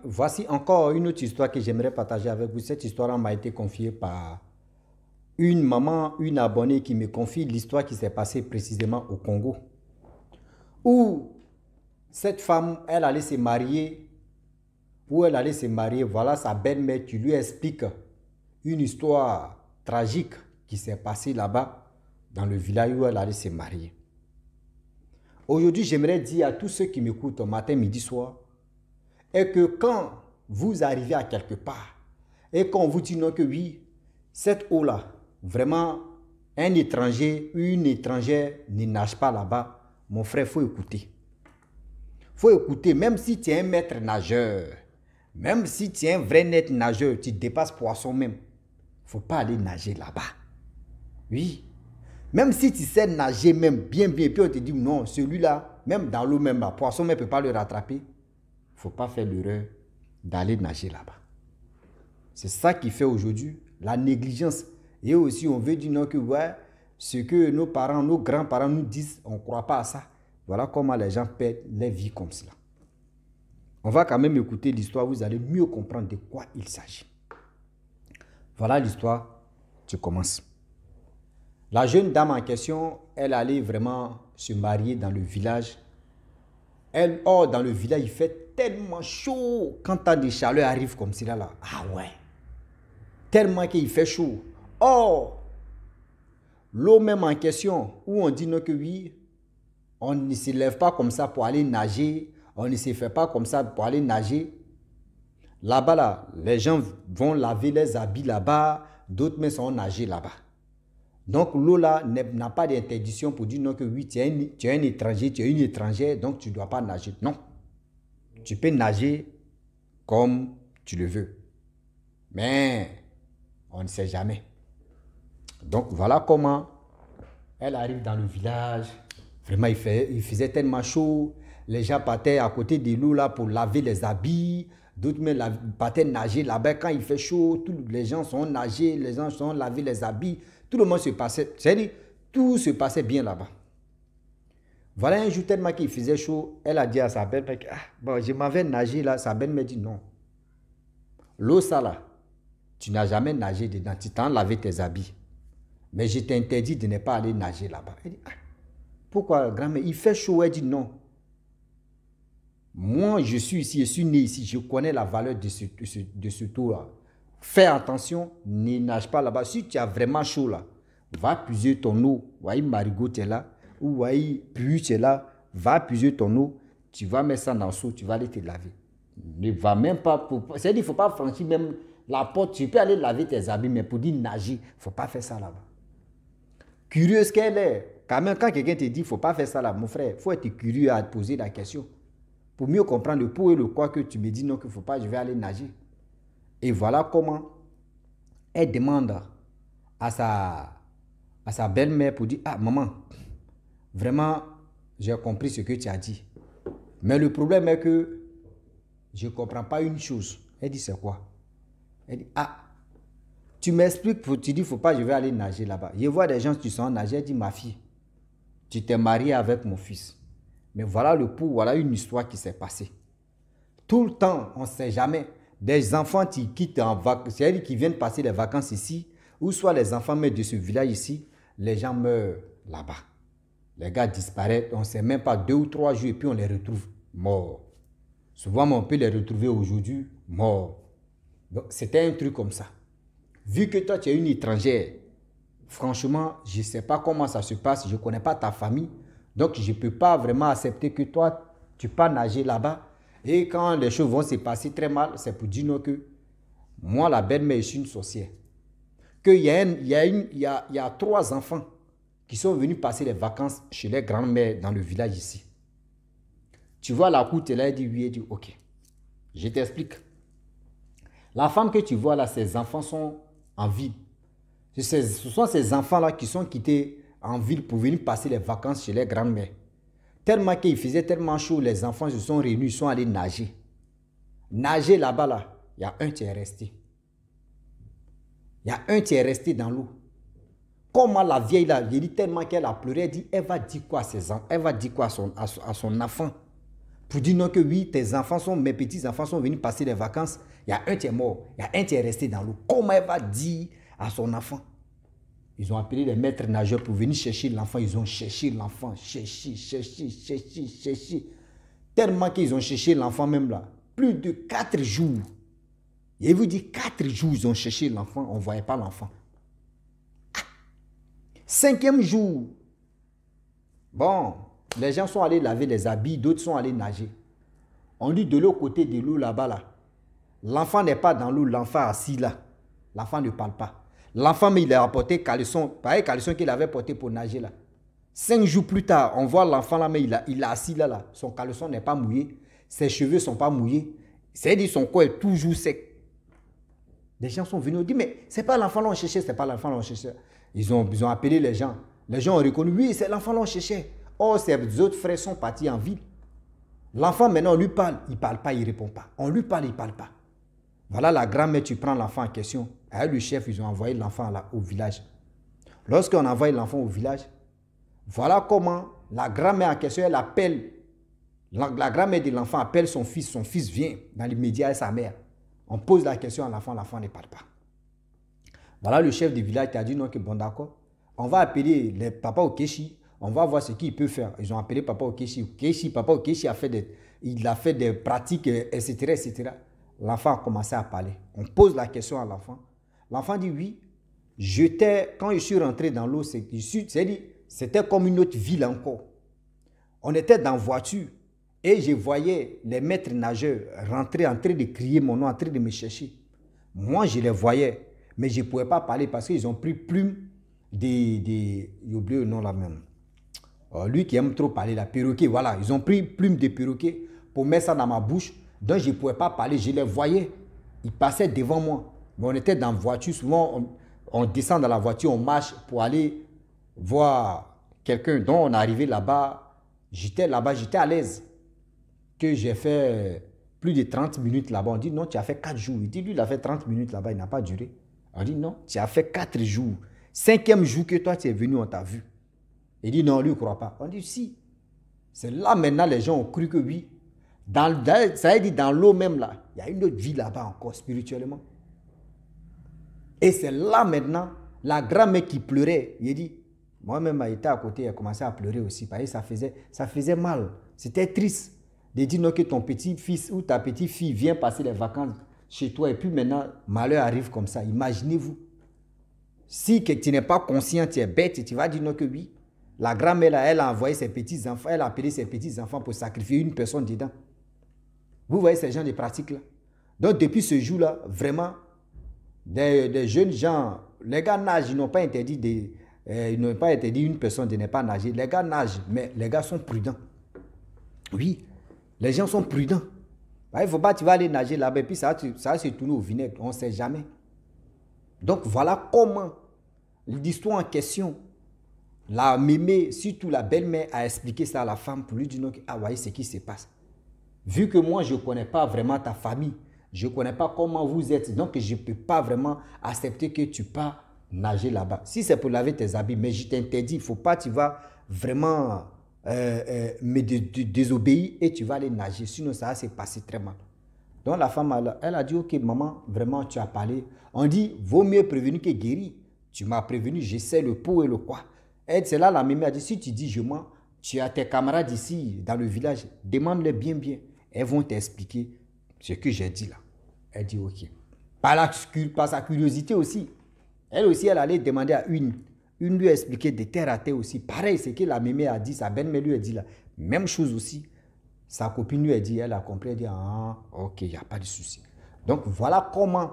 voici encore une autre histoire que j'aimerais partager avec vous. Cette histoire m'a été confiée par une maman, une abonnée qui me confie l'histoire qui s'est passée précisément au Congo. Où cette femme, elle allait se marier, voilà sa belle-mère qui lui explique une histoire tragique qui s'est passée là-bas, dans le village où elle allait se marier. Aujourd'hui, j'aimerais dire à tous ceux qui m'écoutent matin, midi, soir, est que quand vous arrivez à quelque part et qu'on vous dit non que oui, cette eau-là, vraiment, un étranger, une étrangère ne nage pas là-bas, mon frère, il faut écouter. Il faut écouter, même si tu es un maître nageur, même si tu es un vrai net nageur, tu dépasses poisson même, il ne faut pas aller nager là-bas. Oui. Même si tu sais nager même bien, puis on te dit non, celui-là, même dans l'eau même, poisson ne peut pas le rattraper, il ne faut pas faire l'erreur d'aller nager là-bas. C'est ça qui fait aujourd'hui la négligence. Et aussi, on veut dire non que ouais, ce que nos parents, nos grands-parents nous disent, on ne croit pas à ça. Voilà comment les gens perdent leur vie comme cela. On va quand même écouter l'histoire, vous allez mieux comprendre de quoi il s'agit. Voilà l'histoire, tu commences. La jeune dame en question, elle allait vraiment se marier dans le village. Dans le village, il fait tellement chaud. Quand t'as des chaleurs arrivent comme cela là. Ah ouais. Tellement qu'il fait chaud. Or, l'eau même en question, où on dit non que oui, on ne se lève pas comme ça pour aller nager. On ne se fait pas comme ça pour aller nager. Là-bas, là, les gens vont laver les habits là-bas. D'autres même sont nager là-bas. Donc l'eau là n'a pas d'interdiction pour dire non que oui, tu es un étranger, tu es une étrangère, donc tu ne dois pas nager. Non. Tu peux nager comme tu le veux. Mais on ne sait jamais. Donc voilà comment elle arrive dans le village. Vraiment, il faisait tellement chaud. Les gens partaient à côté de l'eau là pour laver les habits. D'autres même partaient nager là-bas. Quand il fait chaud, les gens sont nagés, les gens sont laver les habits. Tout le monde se passait, c'est-à-dire, tout se passait bien là-bas. Voilà un jour tellement qu'il faisait chaud, elle a dit à sa belle-mère, bon, je m'en vais nager là. Sa belle-mère dit non. L'eau ça là, tu n'as jamais nagé dedans, tu t'en lavé tes habits. Mais je t'interdis de ne pas aller nager là-bas. Elle dit, pourquoi grand-mère? Il fait chaud. Elle dit non. Moi, je suis ici, je suis né ici, je connais la valeur de ce tour-là. Fais attention, ne nage pas là-bas. Si tu as vraiment chaud là, va puiser ton eau. Voyez, marigot, tu es là. Ou voyez, puis tu es là. Va puiser ton eau. Tu vas mettre ça dans le seau, tu vas aller te laver. Ne va même pas. C'est-à-dire qu'il ne faut pas franchir même la porte. Tu peux aller laver tes habits, mais pour dire nager, il ne faut pas faire ça là-bas. Curieuse qu'elle est. Quand même, quand quelqu'un te dit, il ne faut pas faire ça là, mon frère, il faut être curieux à te poser la question. Pour mieux comprendre le pour et le quoi que tu me dis non, qu'il ne faut pas, je vais aller nager. Et voilà comment elle demande à sa belle-mère pour dire, maman, vraiment, j'ai compris ce que tu as dit. Mais le problème est que je ne comprends pas une chose. Elle dit, c'est quoi? Elle dit, tu m'expliques, tu dis, il ne faut pas, je vais aller nager là-bas. Je vois des gens qui sont nagés. Elle dit, ma fille, tu t'es mariée avec mon fils. Mais voilà voilà une histoire qui s'est passée. Tout le temps, on ne sait jamais. Des enfants qui quittent en vacances, c'est-à-dire qui viennent passer les vacances ici, ou soit les enfants de ce village ici, les gens meurent là-bas. Les gars disparaissent, on ne sait même pas 2 ou 3 jours et puis on les retrouve morts. Souvent, on peut les retrouver aujourd'hui morts. Donc, c'était un truc comme ça. Vu que toi, tu es une étrangère, franchement, je ne sais pas comment ça se passe, je ne connais pas ta famille, donc je ne peux pas vraiment accepter que toi, tu pas nager là-bas. Et quand les choses vont se passer très mal, c'est pour dire non que moi, la belle-mère, je suis une sorcière. Qu'il y a 3 enfants qui sont venus passer les vacances chez les grands-mères dans le village ici. Tu vois la cour, elle dit oui, elle dit ok. Je t'explique. La femme que tu vois là, ses enfants sont en ville. Ce sont ces enfants-là qui sont quittés en ville pour venir passer les vacances chez les grands-mères. Tellement qu'il faisait tellement chaud, les enfants se sont réunis, ils sont allés nager. Nager là-bas, là, il y a un qui est resté. Il y a un qui est resté dans l'eau. Comment la vieille là, il dit tellement qu'elle a pleuré, elle dit, elle va dire quoi à ses enfants, elle va dire quoi à son enfant Pour dire non que oui, mes petits-enfants sont venus passer les vacances, il y a un qui est mort, il y a un qui est resté dans l'eau. Comment elle va dire à son enfant? Ils ont appelé les maîtres nageurs pour venir chercher l'enfant. Ils ont cherché l'enfant, cherché. Tellement qu'ils ont cherché l'enfant même là. Plus de 4 jours. Et vous dit 4 jours, ils ont cherché l'enfant, on ne voyait pas l'enfant. 5e jour. Bon, les gens sont allés laver les habits, d'autres sont allés nager. On dit de l'autre côté de l'eau là-bas là. L'enfant n'est pas dans l'eau, l'enfant assis là. L'enfant ne parle pas. L'enfant, mais il a apporté caleçon, pareil caleçon qu'il avait porté pour nager là. 5 jours plus tard, on voit l'enfant là, mais il est assis là. Son caleçon n'est pas mouillé. Ses cheveux ne sont pas mouillés. C'est-à-dire son corps est toujours sec. Des gens sont venus, on dit, mais c'est pas l'enfant l'on cherchait, c'est pas l'enfant l'on cherchait. Ils ont appelé les gens. Les gens ont reconnu, oui, c'est l'enfant l'on cherchait. Oh, ces autres frères sont partis en ville. L'enfant, maintenant, on lui parle, il ne parle pas, il ne répond pas. On lui parle, il ne parle pas. Voilà la grand-mère, tu prends l'enfant en question. Avec le chef, ils ont envoyé l'enfant au village. Lorsqu'on envoie l'enfant au village, voilà comment la grand-mère en question, elle appelle, la grand-mère de l'enfant appelle son fils vient dans les médias et sa mère. On pose la question à l'enfant ne parle pas. Voilà le chef du village qui a dit non, que bon d'accord, on va appeler les papas Okechi, on va voir ce qu'il peut faire. Ils ont appelé papa Okechi. Papa Okechi a fait des pratiques, etc., etc. L'enfant a commencé à parler. On pose la question à l'enfant. L'enfant dit oui, quand je suis rentré dans l'eau, c'était comme une autre ville encore. On était dans voiture et je voyais les maîtres nageurs rentrer en train de crier mon nom, en train de me chercher. Moi, je les voyais, mais je ne pouvais pas parler parce qu'ils ont pris plume j'ai oublié le nom là même. Lui qui aime trop parler, la perroquet, voilà. Ils ont pris plume de perroquet pour mettre ça dans ma bouche. Donc, je ne pouvais pas parler. Je les voyais. Ils passaient devant moi. Mais on était dans la voiture. Souvent, on descend dans la voiture, on marche pour aller voir quelqu'un. Donc, on est arrivé là-bas. J'étais à l'aise. Que j'ai fait plus de 30 minutes là-bas. On dit non, tu as fait 4 jours. Il dit lui, il a fait 30 minutes là-bas, il n'a pas duré. On dit non, tu as fait 4 jours. 5e jour que toi, tu es venu, on t'a vu. Il dit non, lui, il ne croit pas. On dit si. C'est là maintenant, les gens ont cru que oui. Ça veut dire dans l'eau même là, il y a une autre vie là-bas encore spirituellement. Et c'est là maintenant, la grand-mère qui pleurait, il dit, moi-même, elle était à côté, elle a commencé à pleurer aussi. Parce que ça faisait mal. C'était triste de dire non, que ton petit-fils ou ta petite-fille vient passer les vacances chez toi et puis maintenant, malheur arrive comme ça. Imaginez-vous. Si tu n'es pas conscient, tu es bête, tu vas dire non que oui. La grand-mère, là, elle a envoyé ses petits-enfants, elle a appelé ses petits-enfants pour sacrifier une personne dedans. Vous voyez ces gens de pratiques-là. Donc, depuis ce jour-là, vraiment, des jeunes gens, les gars nagent, ils n'ont pas interdit une personne de ne pas nager. Les gars nagent, mais les gars sont prudents. Oui, les gens sont prudents. Il ne faut pas que tu vas aller nager là-bas et puis ça va se tourner au vinaigre. On ne sait jamais. Donc, voilà comment l'histoire en question, la mémé, surtout la belle-mère, a expliqué ça à la femme pour lui dire non, ah, voyez ce qui se passe. Vu que moi, je ne connais pas vraiment ta famille, je ne connais pas comment vous êtes, donc je ne peux pas vraiment accepter que tu pars nager là-bas. Si c'est pour laver tes habits, mais je t'interdis, il ne faut pas, tu vas vraiment me désobéir et tu vas aller nager, sinon ça va se passer très mal. Donc la femme, elle a dit, ok maman, vraiment tu as parlé. On dit, vaut mieux prévenir que guérir. Tu m'as prévenu, je sais le pour et le quoi. Et c'est là la mémé a dit, si tu dis je mens, tu as tes camarades ici dans le village, demande-les bien. Elles vont t'expliquer ce que j'ai dit là. Elle dit ok. Par sa curiosité aussi. Elle aussi, elle allait demander à une lui a expliqué de terre à terre aussi. Pareil, ce que la mémé a dit, sa belle-mère lui a dit là. Même chose aussi. Sa copine lui a dit, elle a compris, elle a dit, ah, ok, il n'y a pas de souci. Donc voilà comment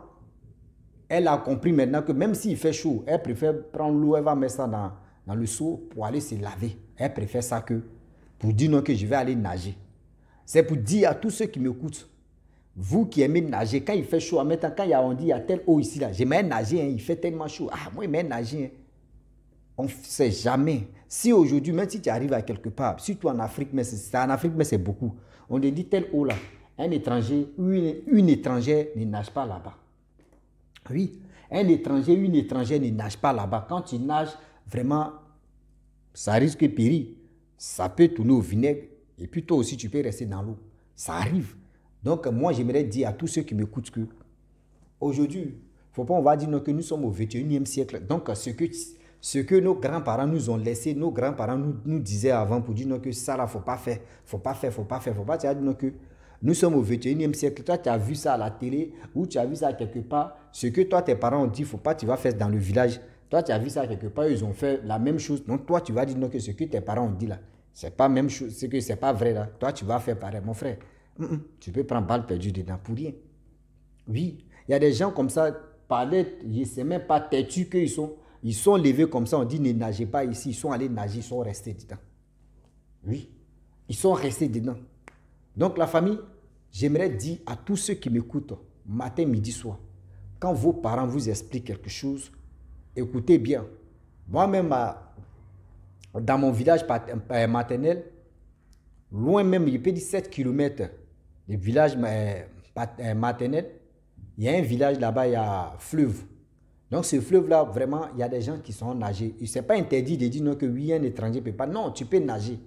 elle a compris maintenant que même s'il fait chaud, elle préfère prendre l'eau, elle va mettre ça dans le seau pour aller se laver. Elle préfère ça que pour dire non que je vais aller nager. C'est pour dire à tous ceux qui m'écoutent, vous qui aimez nager, quand il fait chaud, en mettant, quand on dit il y a telle eau ici, là, j'aimerais nager, hein, il fait tellement chaud. Ah, moi, j'aimerais nager. Hein. On ne sait jamais. Si aujourd'hui, même si tu arrives à quelque part, surtout en Afrique, mais c'est beaucoup. On te dit telle eau là, un étranger ou une étrangère ne nage pas là-bas. Oui, un étranger ou une étrangère ne nage pas là-bas. Quand tu nages, vraiment, ça risque de périr. Ça peut tourner au vinaigre et puis toi aussi, tu peux rester dans l'eau. Ça arrive. Donc, moi, j'aimerais dire à tous ceux qui m'écoutent que aujourd'hui, il ne faut pas, on va dire non, que nous sommes au 21e siècle. Donc, ce que nos grands-parents nous ont laissé, nos grands-parents nous disaient avant pour dire non, que ça, là, il ne faut pas faire, il ne faut pas faire, il ne faut pas faire, il ne faut pas. Tu as dit non, que nous sommes au 21e siècle. Toi, tu as vu ça à la télé ou tu as vu ça quelque part. Ce que toi, tes parents ont dit, il ne faut pas, tu vas faire dans le village. Toi, tu as vu ça quelque part, ils ont fait la même chose. Donc, toi, tu vas dire non, que ce que tes parents ont dit là, c'est pas la même chose, c'est que c'est pas vrai là. Toi, tu vas faire pareil, mon frère. Tu peux prendre balle perdue dedans pour rien. Oui, il y a des gens comme ça, parlaient, je ne sais même pas têtus qu'ils sont. Ils sont levés comme ça, on dit ne nagez pas ici. Ils sont allés nager, ils sont restés dedans. Oui, ils sont restés dedans. Donc la famille, j'aimerais dire à tous ceux qui m'écoutent, matin, midi, soir, quand vos parents vous expliquent quelque chose, écoutez bien. Moi-même, dans mon village maternel, loin même, je peux dire 7 km du village maternel, il y a un village là-bas, il y a un fleuve. Donc ce fleuve-là, vraiment, il y a des gens qui sont nagés. Ce n'est pas interdit de dire non, que oui, un étranger ne peut pas. Non, tu peux nager.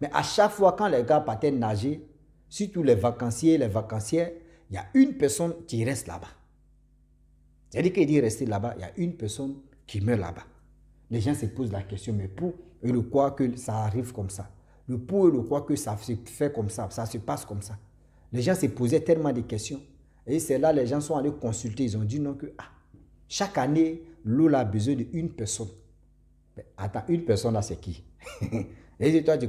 Mais à chaque fois, quand les gars partaient nager, surtout les vacanciers, les vacancières, il y a une personne qui reste là-bas. C'est-à-dire qu'il dit rester là-bas, il y a une personne qui meurt là-bas. Les gens se posent la question, mais pour et le quoi que ça arrive comme ça? Le pour et le quoi que ça se fait comme ça se passe comme ça. Les gens se posaient tellement de questions. Et c'est là les gens sont allés consulter. Ils ont dit non que chaque année, l'eau a besoin d'une personne. Mais attends, une personne là, c'est qui? Et toi, tu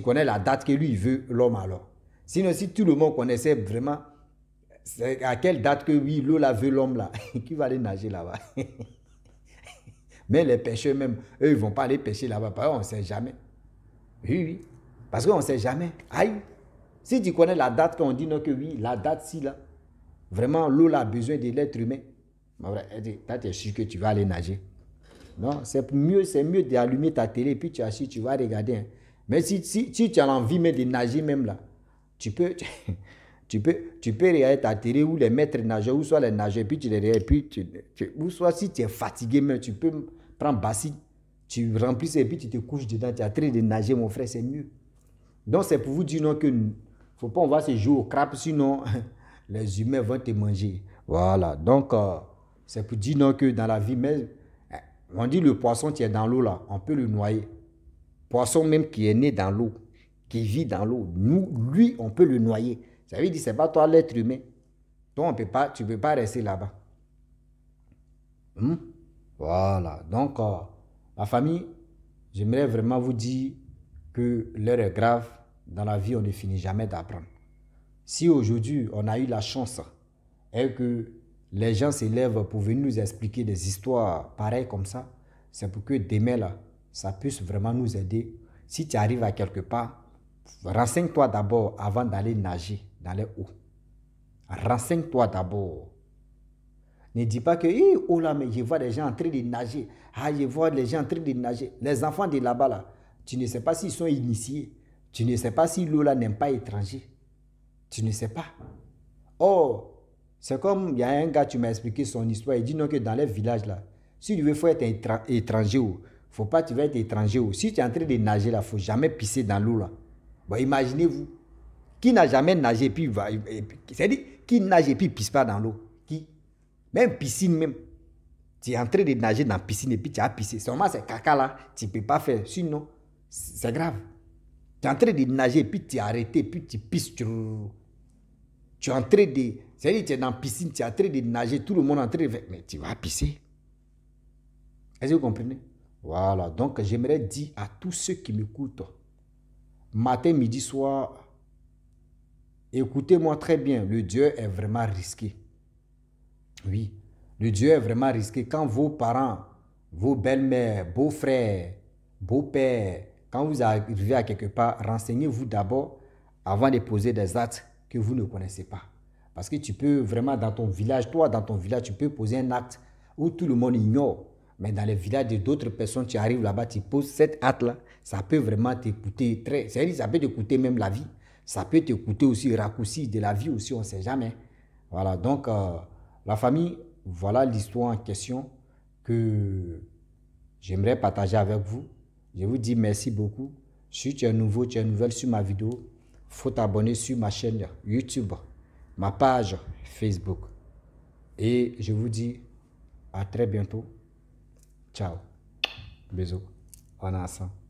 connais la date que lui il veut l'homme alors. Sinon, si tout le monde connaissait vraiment c'est à quelle date que oui, l'eau la veut l'homme là, qui va aller nager là-bas? Mais les pêcheurs même, eux, ils ne vont pas aller pêcher là-bas. Parce qu'on ne sait jamais. Oui, oui. Parce qu'on ne sait jamais. Aïe. Si tu connais la date qu'on dit non que oui, la date ci là, vraiment l'eau a besoin de l'être humain. Là, tu es sûr que tu vas aller nager. Non, c'est mieux d'allumer ta télé et puis tu assis, tu vas regarder. Hein. Mais si tu as envie même de nager même là, tu peux regarder ta télé ou les maîtres nageurs, ou soit les nageurs, puis tu les regardes, puis ou soit si tu es fatigué même, tu peux prendre bassine, tu remplis ça et puis tu te couches dedans, tu es en train de nager mon frère, c'est mieux. Donc c'est pour vous dire non que faut pas on va se jouer au crabe, sinon les humains vont te manger. Voilà, donc c'est pour dire non que dans la vie, mais on dit le poisson qui est dans l'eau là, on peut le noyer. Poisson même qui est né dans l'eau, qui vit dans l'eau, lui, on peut le noyer. Ça veut dire, c'est pas toi l'être humain. Toi, tu ne peux pas rester là-bas. Voilà. Donc, la famille, j'aimerais vraiment vous dire que l'heure est grave. Dans la vie, on ne finit jamais d'apprendre. Si aujourd'hui, on a eu la chance et que les gens s'élèvent pour venir nous expliquer des histoires pareilles comme ça, c'est pour que demain, là, ça puisse vraiment nous aider. Si tu arrives à quelque part, renseigne-toi d'abord avant d'aller nager dans les eaux. Renseigne-toi d'abord. Ne dis pas que, oh là, mais je vois des gens en train de nager. Ah, je vois les gens en train de nager. Les enfants de là-bas, là, tu ne sais pas s'ils sont initiés. Tu ne sais pas si l'eau là n'aime pas étranger. Tu ne sais pas. Oh, c'est comme, il y a un gars, tu m'as expliqué son histoire. Il dit non que dans les villages là, si tu veux faut être étranger, faut pas tu vas être étranger. Si tu es en train de nager là, faut jamais pisser dans l'eau là. Bon, imaginez-vous, qui n'a jamais nagé puis va, c'est-à-dire qui nage et puis pisse pas dans l'eau. Qui? Même piscine même. Tu es en train de nager dans la piscine et puis tu as pissé. Seulement c'est caca là, tu ne peux pas faire. Sinon, c'est grave. Tu es en train de nager et puis tu es arrêté, puis tu pisses. Tu es en train de... C'est-à-dire tu es dans la piscine, tu es en train de nager, tout le monde est en train de faire... Mais tu vas pisser. Est-ce que vous comprenez? Voilà. Donc, j'aimerais dire à tous ceux qui m'écoutent, matin, midi, soir, écoutez-moi très bien, le Dieu est vraiment risqué. Oui, le Dieu est vraiment risqué. Quand vos parents, vos belles-mères, beaux-frères, beaux-pères, quand vous arrivez à quelque part, renseignez-vous d'abord avant de poser des actes que vous ne connaissez pas. Parce que tu peux vraiment dans ton village, toi dans ton village, tu peux poser un acte où tout le monde ignore. Mais dans les villages d'autres personnes, tu arrives là-bas, tu poses cet acte-là, ça peut vraiment t'écouter très... C'est-à-dire ça peut t'écouter même la vie. Ça peut t'écouter aussi le raccourci de la vie aussi, on ne sait jamais. Voilà, donc la famille, voilà l'histoire en question que j'aimerais partager avec vous. Je vous dis merci beaucoup. Si tu es nouveau, tu es nouvelle sur ma vidéo, faut t'abonner sur ma chaîne YouTube, ma page Facebook. Et je vous dis à très bientôt. Ciao. Bisous. On est ensemble.